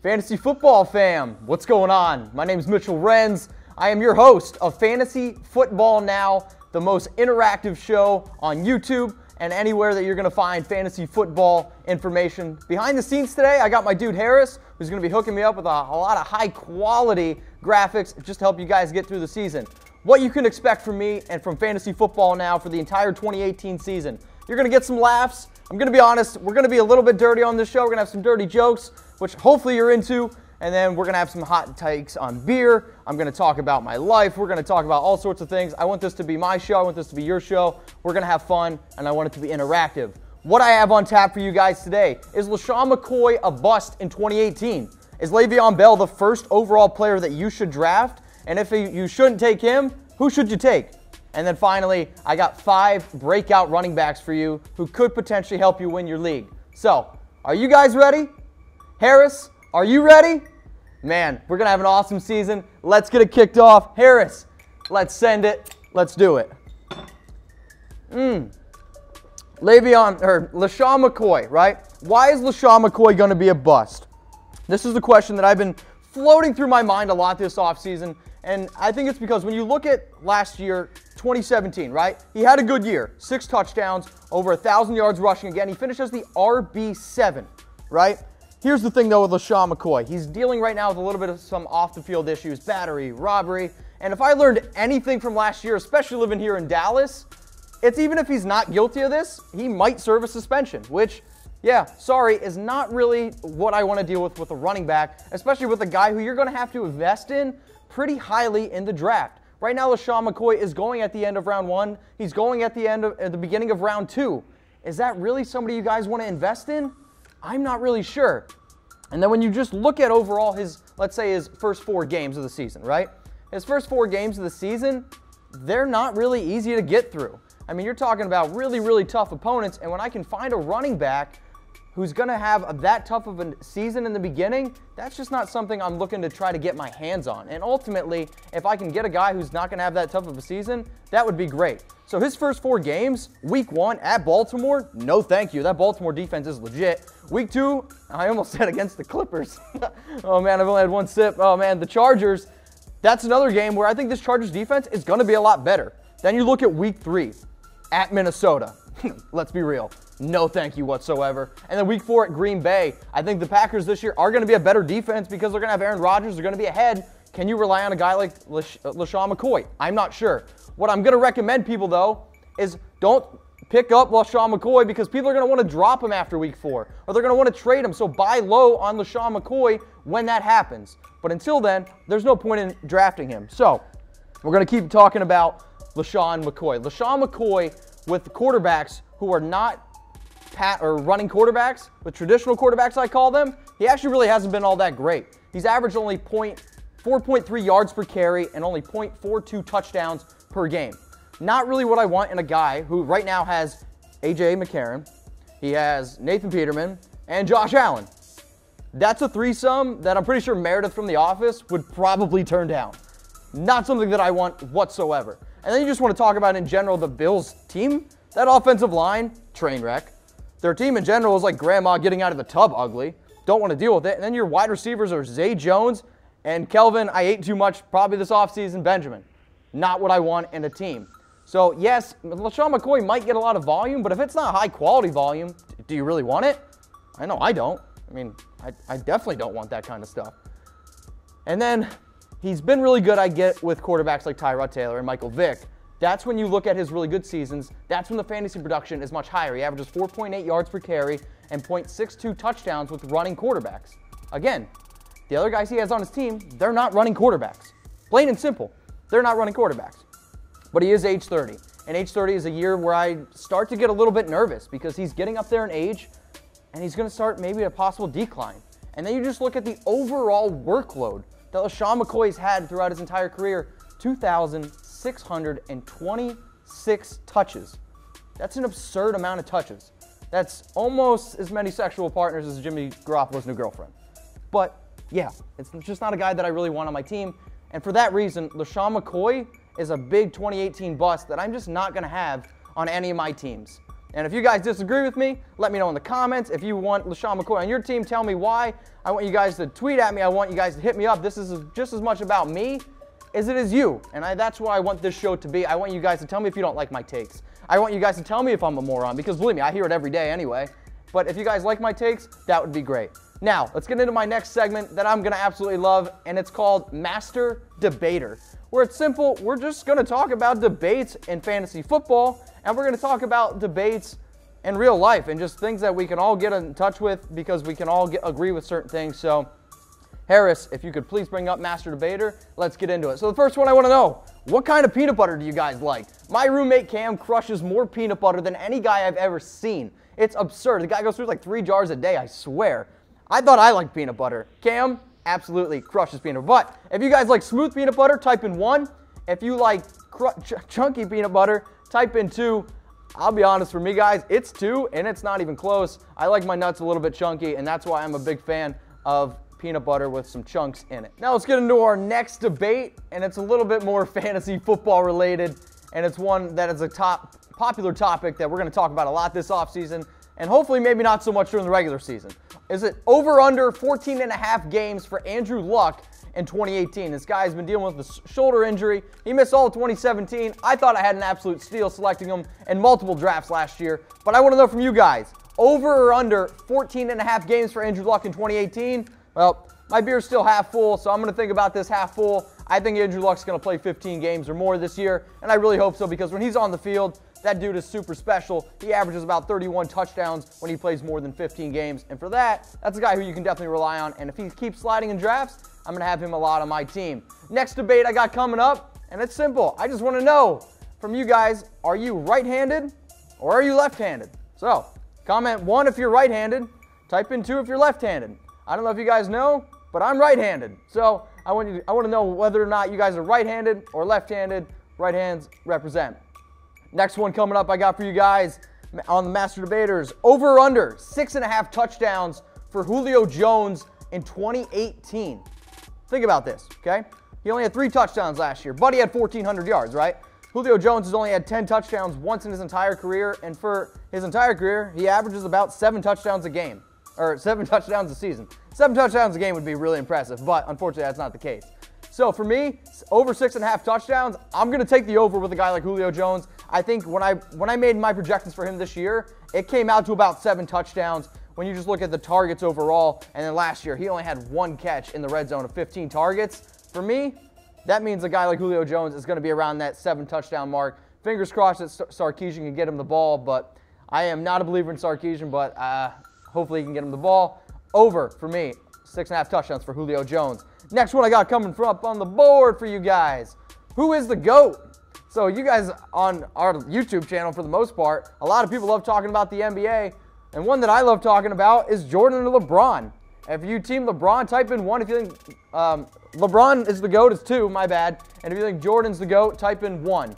Fantasy football fam, what's going on? My name is Mitchell Renz. I am your host of Fantasy Football Now, the most interactive show on YouTube and anywhere that you're going to find fantasy football information. Behind the scenes today, I got my dude Harris, who's going to be hooking me up with a lot of high quality graphics just to help you guys get through the season. What you can expect from me and from Fantasy Football Now for the entire 2018 season. You're going to get some laughs. I'm going to be honest, we're going to be a little bit dirty on this show. We're going to have some dirty jokes, which hopefully you're into. And then we're going to have some hot takes on beer. I'm going to talk about my life. We're going to talk about all sorts of things. I want this to be my show. I want this to be your show. We're going to have fun, and I want it to be interactive. What I have on tap for you guys today is LeSean McCoy a bust in 2018? Is Le'Veon Bell the first overall player that you should draft? And if you shouldn't take him, who should you take? And then finally, I got 5 breakout running backs for you who could potentially help you win your league. So, are you guys ready? Harris, are you ready? Man, we're going to have an awesome season. Let's get it kicked off. Harris, let's send it. Let's do it. LeSean McCoy, right? Why is LeSean McCoy going to be a bust? This is the question that I've been floating through my mind a lot this offseason. And I think it's because when you look at last year, 2017, right? He had a good year. 6 touchdowns, over 1,000 yards rushing again. He finished as the RB7, right? Here's the thing, though, with LeSean McCoy. He's dealing right now with a little bit of some off-the-field issues, battery, robbery. And if I learned anything from last year, especially living here in Dallas, it's even if he's not guilty of this, he might serve a suspension, which, yeah, sorry, is not really what I want to deal with a running back, especially with a guy who you're going to have to invest in pretty highly in the draft. Right now, LeSean McCoy is going at the end of round 1. He's going at the beginning of round 2. Is that really somebody you guys want to invest in? I'm not really sure. And then when you just look at overall his, let's say his first 4 games of the season, right? His first 4 games of the season, they're not really easy to get through. I mean, you're talking about really, really tough opponents. And when I can find a running back who's going to have that tough of a season in the beginning, that's just not something I'm looking to try to get my hands on. And ultimately, if I can get a guy who's not going to have that tough of a season, that would be great. So his first 4 games, week 1 at Baltimore, no thank you. That Baltimore defense is legit. Week 2, I almost said against the Clippers. Oh man, I've only had one sip. Oh man, the Chargers, that's another game where I think this Chargers defense is going to be a lot better. Then you look at week 3 at Minnesota. Let's be real. No thank you whatsoever. And then week 4 at Green Bay. I think the Packers this year are going to be a better defense because they're going to have Aaron Rodgers. They're going to be ahead. Can you rely on a guy like LeSean McCoy? I'm not sure. What I'm going to recommend people, though, is don't pick up LeSean McCoy because people are going to want to drop him after week 4. Or they're going to want to trade him. So buy low on LeSean McCoy when that happens. But until then, there's no point in drafting him. So we're going to keep talking about LeSean McCoy. LeSean McCoy with quarterbacks who are not running quarterbacks, with traditional quarterbacks I call them, he actually really hasn't been all that great. He's averaged only 4.3 yards per carry and only 0.42 touchdowns per game. Not really what I want in a guy who right now has A.J. McCarron, he has Nathan Peterman, and Josh Allen. That's a threesome that I'm pretty sure Meredith from The Office would probably turn down. Not something that I want whatsoever. And then you just want to talk about in general the Bills team. That offensive line, train wreck. Their team in general is like grandma getting out of the tub ugly. Don't want to deal with it. And then your wide receivers are Zay Jones and Kelvin, I ate too much probably this offseason, Benjamin. Not what I want in a team. So yes, LeSean McCoy might get a lot of volume, but if it's not high quality volume, do you really want it? I know I don't. I mean, I definitely don't want that kind of stuff. And then he's been really good, I get, with quarterbacks like Tyrod Taylor and Michael Vick. That's when you look at his really good seasons. That's when the fantasy production is much higher. He averages 4.8 yards per carry and 0.62 touchdowns with running quarterbacks. Again, the other guys he has on his team, they're not running quarterbacks. Plain and simple, they're not running quarterbacks. But he is age 30. And age 30 is a year where I start to get a little bit nervous because he's getting up there in age and he's going to start maybe a possible decline. And then you just look at the overall workload that LeSean McCoy's had throughout his entire career, 2,626 touches. That's an absurd amount of touches. That's almost as many sexual partners as Jimmy Garoppolo's new girlfriend. But yeah, it's just not a guy that I really want on my team. And for that reason, LeSean McCoy is a big 2018 bust that I'm just not going to have on any of my teams. And if you guys disagree with me, let me know in the comments. If you want LeSean McCoy on your team, tell me why. I want you guys to tweet at me. I want you guys to hit me up. This is just as much about me as it is you. And that's why I want this show to be. I want you guys to tell me if you don't like my takes. I want you guys to tell me if I'm a moron, because believe me, I hear it every day anyway. But if you guys like my takes, that would be great. Now, let's get into my next segment that I'm going to absolutely love, and it's called Master Debater, where it's simple. We're just going to talk about debates in fantasy football, and we're going to talk about debates in real life and just things that we can all get in touch with because we can all agree with certain things. So, Harris, if you could please bring up Master Debater, let's get into it. So the first one I want to know, what kind of peanut butter do you guys like? My roommate Cam crushes more peanut butter than any guy I've ever seen. It's absurd. The guy goes through like 3 jars a day, I swear. I thought I liked peanut butter. Cam absolutely crushes peanut butter. But if you guys like smooth peanut butter, type in 1. If you like chunky peanut butter, type in 2. I'll be honest, for me guys, it's 2 and it's not even close. I like my nuts a little bit chunky, and that's why I'm a big fan of peanut butter with some chunks in it. Now let's get into our next debate, and it's a little bit more fantasy football related, and it's one that is a popular topic that we're going to talk about a lot this offseason, and hopefully maybe not so much during the regular season. Is it over under 14.5 games for Andrew Luck in 2018? This guy has been dealing with a shoulder injury. He missed all of 2017. I thought I had an absolute steal selecting him in multiple drafts last year, but I want to know from you guys, over or under 14.5 games for Andrew Luck in 2018? Well, my beer's still half full, so I'm going to think about this half full. I think Andrew Luck's going to play 15 games or more this year, and I really hope so, because when he's on the field, that dude is super special. He averages about 31 touchdowns when he plays more than 15 games, and for that, that's a guy who you can definitely rely on, and if he keeps sliding in drafts, I'm going to have him a lot on my team. Next debate I got coming up, and it's simple. I just want to know from you guys, are you right-handed or are you left-handed? So, comment 1 if you're right-handed, type in 2 if you're left-handed. I don't know if you guys know, but I'm right-handed. So I want to know whether or not you guys are right-handed or left-handed. Right hands represent. Next one coming up I got for you guys on the Master Debaters. Over or under 6.5 touchdowns for Julio Jones in 2018. Think about this, okay? He only had 3 touchdowns last year, but he had 1,400 yards, right? Julio Jones has only had 10 touchdowns once in his entire career, and for his entire career, he averages about 7 touchdowns a game. Or 7 touchdowns a season. 7 touchdowns a game would be really impressive, but unfortunately that's not the case. So for me, over 6.5 touchdowns, I'm going to take the over with a guy like Julio Jones. I think when I made my projections for him this year, it came out to about 7 touchdowns when you just look at the targets overall. And then last year, he only had 1 catch in the red zone of 15 targets. For me, that means a guy like Julio Jones is going to be around that 7 touchdown mark. Fingers crossed that Sarkisian can get him the ball, but I am not a believer in Sarkisian, but hopefully he can get him the ball. Over for me, 6.5 touchdowns for Julio Jones. Next one I got coming from up on the board for you guys. Who is the GOAT? So you guys on our YouTube channel, for the most part, a lot of people love talking about the NBA, and one that I love talking about is Jordan or LeBron. If you team LeBron, type in 1. If you think LeBron is the GOAT, it's 2, my bad. And if you think Jordan's the GOAT, type in 1.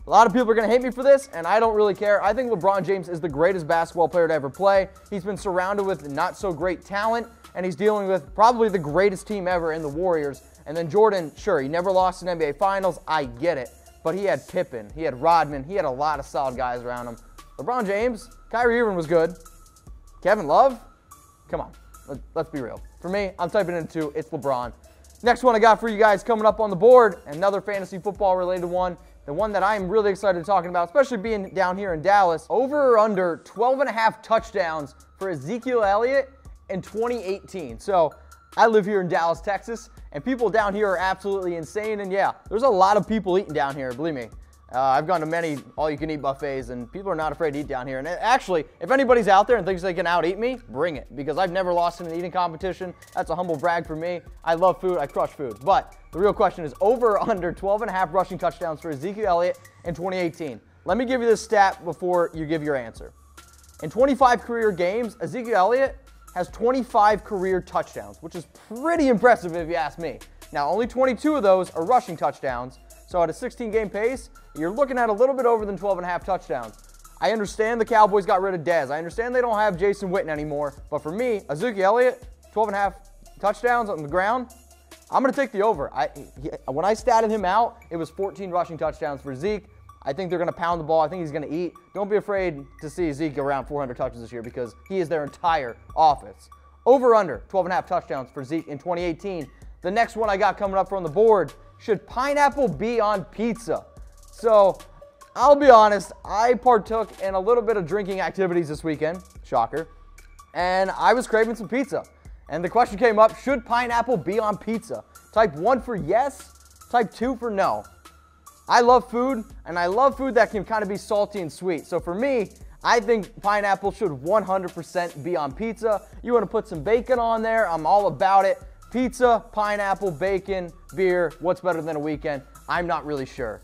A lot of people are going to hate me for this, and I don't really care. I think LeBron James is the greatest basketball player to ever play. He's been surrounded with not-so-great talent, and he's dealing with probably the greatest team ever in the Warriors. And then Jordan, sure, he never lost an NBA Finals. I get it. But he had Pippen. He had Rodman. He had a lot of solid guys around him. LeBron James, Kyrie Irving was good. Kevin Love? Come on. Let's be real. For me, I'm typing in 2. It's LeBron. Next one I got for you guys coming up on the board, another fantasy football-related one. The one that I'm really excited talking about, especially being down here in Dallas. Over or under 12.5 touchdowns for Ezekiel Elliott in 2018. So I live here in Dallas, Texas, and people down here are absolutely insane. And yeah, there's a lot of people eating down here, believe me. I've gone to many all-you-can-eat buffets, and people are not afraid to eat down here. And actually, if anybody's out there and thinks they can out-eat me, bring it, because I've never lost in an eating competition. That's a humble brag for me. I love food. I crush food. But the real question is over or under 12.5 rushing touchdowns for Ezekiel Elliott in 2018. Let me give you this stat before you give your answer. In 25 career games, Ezekiel Elliott has 25 career touchdowns, which is pretty impressive if you ask me. Now, only 22 of those are rushing touchdowns. So at a 16-game pace, you're looking at a little bit over than 12.5 touchdowns. I understand the Cowboys got rid of Dez. I understand they don't have Jason Witten anymore. But for me, Ezekiel Elliott, 12.5 touchdowns on the ground, I'm going to take the over. When I statted him out, it was 14 rushing touchdowns for Zeke. I think they're going to pound the ball. I think he's going to eat. Don't be afraid to see Zeke around 400 touches this year because he is their entire offense. Over under 12.5 touchdowns for Zeke in 2018. The next one I got coming up from the board, should pineapple be on pizza? So I'll be honest, I partook in a little bit of drinking activities this weekend, shocker, and I was craving some pizza. And the question came up, should pineapple be on pizza? Type 1 for yes, type 2 for no. I love food, and I love food that can kind of be salty and sweet. So for me, I think pineapple should 100% be on pizza. You want to put some bacon on there, I'm all about it. Pizza, pineapple, bacon, beer, what's better than a weekend? I'm not really sure.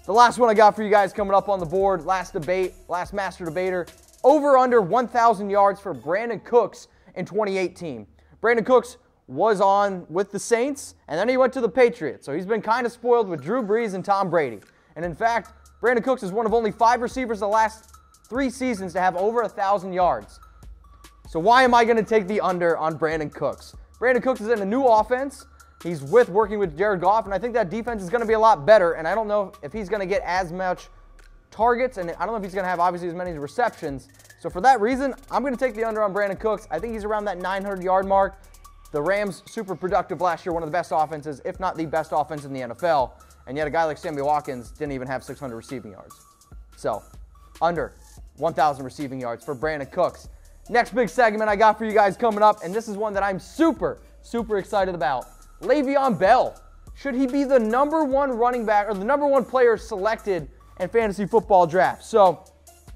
The last one I got for you guys coming up on the board, last master debater, over under 1,000 yards for Brandin Cooks in 2018. Brandin Cooks was on with the Saints, and then he went to the Patriots. So he's been kind of spoiled with Drew Brees and Tom Brady. And in fact, Brandin Cooks is one of only 5 receivers the last 3 seasons to have over 1,000 yards. So why am I going to take the under on Brandin Cooks? Brandin Cooks is in a new offense. He's working with Jared Goff, and I think that defense is going to be a lot better. And I don't know if he's going to get as much targets, and I don't know if he's going to have obviously as many receptions. So for that reason, I'm going to take the under on Brandin Cooks. I think he's around that 900-yard mark. The Rams, super productive last year, one of the best offenses, if not the best offense in the NFL. And yet a guy like Sammy Watkins didn't even have 600 receiving yards. So under 1,000 receiving yards for Brandin Cooks. Next big segment I got for you guys coming up, and this is one that I'm super excited about. Le'Veon Bell. Should he be the #1 running back or the #1 player selected in fantasy football draft? So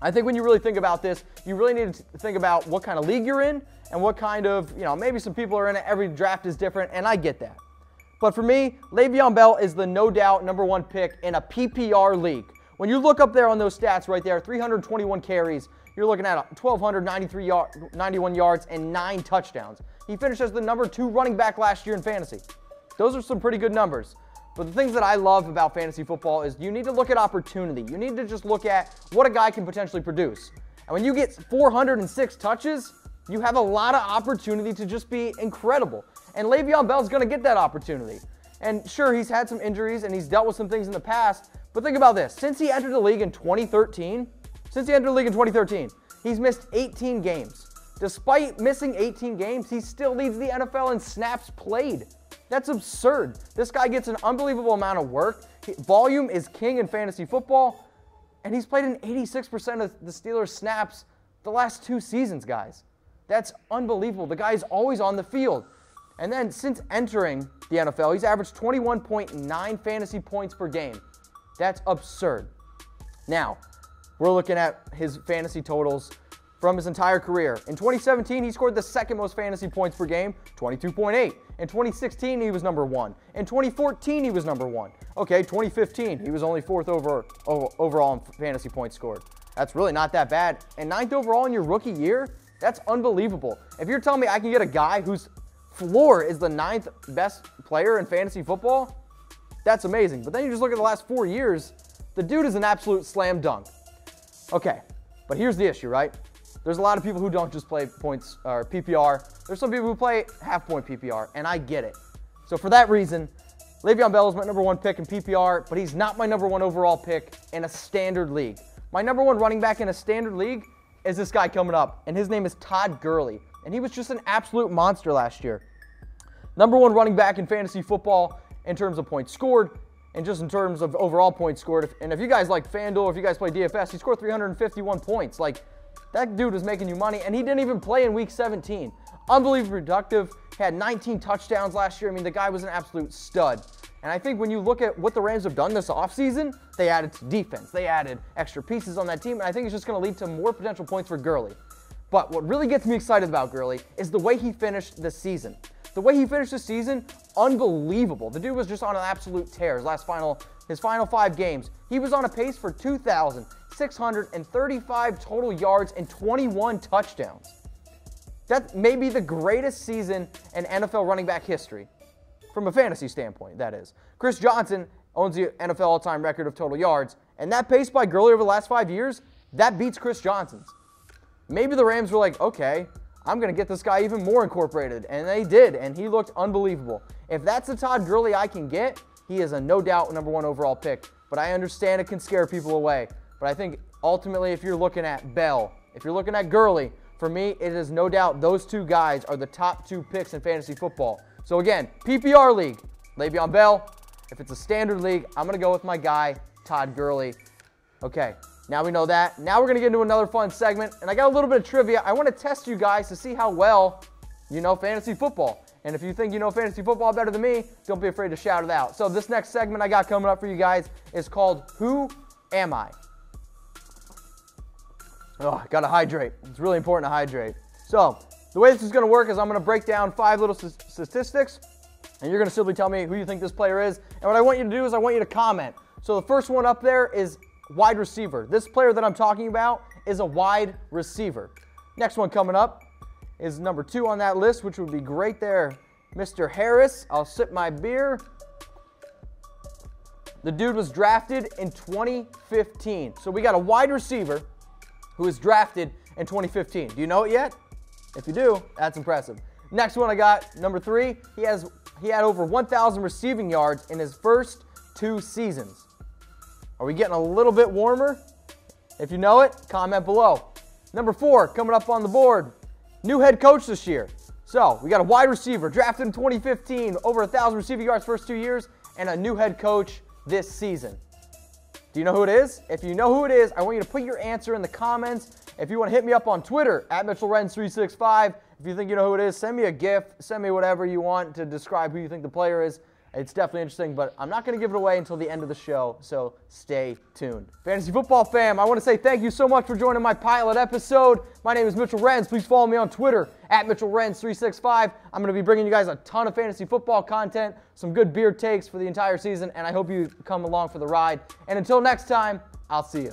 I think when you really think about this, you really need to think about what kind of league you're in and what kind of, maybe some people are in it. Every draft is different, and I get that. But for me, Le'Veon Bell is the no doubt #1 pick in a PPR league. When you look up there on those stats right there, 321 carries, you're looking at 1,291 yards and 9 touchdowns. He finished as the #2 running back last year in fantasy. Those are some pretty good numbers. But the things that I love about fantasy football is you need to look at opportunity. You need to just look at what a guy can potentially produce. And when you get 406 touches, you have a lot of opportunity to just be incredible. And Le'Veon Bell's going to get that opportunity. And sure, he's had some injuries and he's dealt with some things in the past. But think about this. Since he entered the league in 2013, he's missed 18 games. Despite missing 18 games, he still leads the NFL in snaps played. That's absurd. This guy gets an unbelievable amount of work. Volume is king in fantasy football, and he's played in 86% of the Steelers' snaps the last 2 seasons, guys. That's unbelievable. The guy's always on the field. And then since entering the NFL, he's averaged 21.9 fantasy points per game. That's absurd. Now, we're looking at his fantasy totals from his entire career. In 2017, he scored the 2nd most fantasy points per game, 22.8. In 2016, he was #1. In 2014, he was #1. Okay, 2015, he was only 4th overall in fantasy points scored. That's really not that bad. And 9th overall in your rookie year, that's unbelievable. If you're telling me I can get a guy whose floor is the 9th best player in fantasy football, that's amazing. But then you just look at the last 4 years, the dude is an absolute slam dunk. Okay, but here's the issue, right? There's a lot of people who don't just play points or PPR. There's some people who play half-point PPR, and I get it. So for that reason, Le'Veon Bell is my #1 pick in PPR, but he's not my #1 overall pick in a standard league. My #1 running back in a standard league is this guy coming up, and his name is Todd Gurley, and he was just an absolute monster last year. #1 running back in fantasy football in terms of points scored, and just in terms of overall points scored. And if you guys like FanDuel, if you guys play DFS, he scored 351 points. Like, that dude was making you money, and he didn't even play in Week 17. Unbelievably productive. He had 19 touchdowns last year. I mean, the guy was an absolute stud. And I think when you look at what the Rams have done this offseason, they added to defense. They added extra pieces on that team, and I think it's just going to lead to more potential points for Gurley. But what really gets me excited about Gurley is the way he finished this season. The way he finished this season, unbelievable. The dude was just on an absolute tear. His final 5 games, he was on a pace for 2,635 total yards and 21 touchdowns. That may be the greatest season in NFL running back history, from a fantasy standpoint, that is. Chris Johnson owns the NFL all-time record of total yards, and that pace by Gurley over the last 5 years, that beats Chris Johnson's. Maybe the Rams were like, okay, I'm going to get this guy even more incorporated, and they did, and he looked unbelievable. If that's the Todd Gurley I can get, he is a no doubt #1 overall pick but I understand it can scare people away. But I think ultimately if you're looking at Bell, if you're looking at Gurley, for me, it is no doubt those two guys are the top 2 picks in fantasy football. So again, PPR league, Le'Veon Bell. If it's a standard league, I'm going to go with my guy, Todd Gurley. Okay, now we know that. Now we're going to get into another fun segment, and I got a little bit of trivia. I want to test you guys to see how well you know fantasy football. And if you think you know fantasy football better than me, don't be afraid to shout it out. So this next segment I got coming up for you guys is called Who Am I? Oh, gotta hydrate. It's really important to hydrate. So, the way this is gonna work is I'm gonna break down 5 little statistics, and you're gonna simply tell me who you think this player is. And what I want you to do is I want you to comment. So the first one up there is wide receiver. This player that I'm talking about is a wide receiver. Next one coming up is number 2 on that list, which would be great there, Mr. Harris. I'll sip my beer. The dude was drafted in 2015. So we got a wide receiver who was drafted in 2015. Do you know it yet? If you do, that's impressive. Next one I got, number 3, he had over 1,000 receiving yards in his first 2 seasons. Are we getting a little bit warmer? If you know it, comment below. Number 4, coming up on the board, new head coach this year. So we got a wide receiver drafted in 2015, over 1,000 receiving yards first 2 years, and a new head coach this season. Do you know who it is? If you know who it is, I want you to put your answer in the comments. If you want to hit me up on Twitter, @MitchellRens365. If you think you know who it is, send me a GIF. Send me whatever you want to describe who you think the player is. It's definitely interesting, but I'm not going to give it away until the end of the show, so stay tuned. Fantasy football fam, I want to say thank you so much for joining my pilot episode. My name is Mitchell Renz. Please follow me on Twitter, @MitchellRens365. I'm going to be bringing you guys a ton of fantasy football content, some good beer takes for the entire season, and I hope you come along for the ride. And until next time, I'll see you.